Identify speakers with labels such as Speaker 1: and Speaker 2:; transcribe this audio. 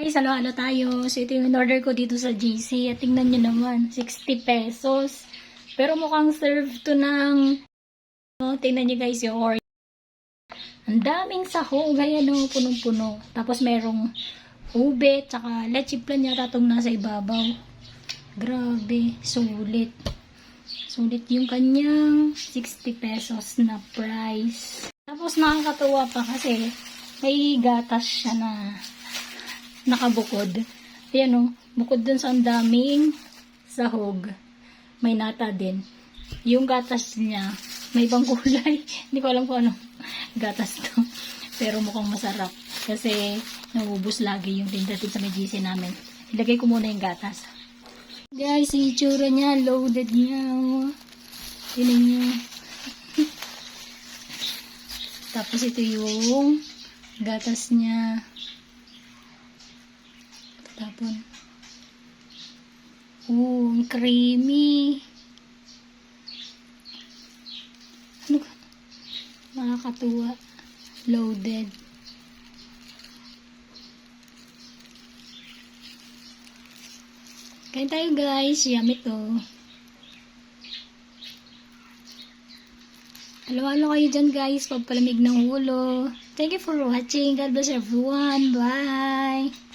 Speaker 1: Guys, halo-halo tayo. So, ito yung order ko dito sa GC. At tingnan nyo naman, 60 pesos. Pero mukhang serve to ng... tingnan nyo guys yung order. Ang daming sahog. Ayan o, punong-puno. Tapos merong ube, tsaka leche plan yata itong nasa ibabaw. Grabe, sulit. Sulit yung kanyang 60 pesos na price. Tapos nakakatuwa pa kasi may gatas siya na nakabukod. Ayan o, bukod dun sa ang daming sahog. May nata din. Yung gatas niya, may ibang kulay. Hindi ko alam kung ano gatas to. Pero mukhang masarap. Kasi naubos lagi yung tindatin sa may GC namin. Ilagay ko muna yung gatas. Guys, yung itsura niya, loaded niya. Tingnan niyo. Tapos ito yung gatas niya. Tapon. Creamy. Ano ka? Nakakatuwa. Loaded. Kain tayo guys. Yummy to. Halo-halo kayo dyan guys. Pagpalamig ng ulo. Thank you for watching. God bless everyone. Bye!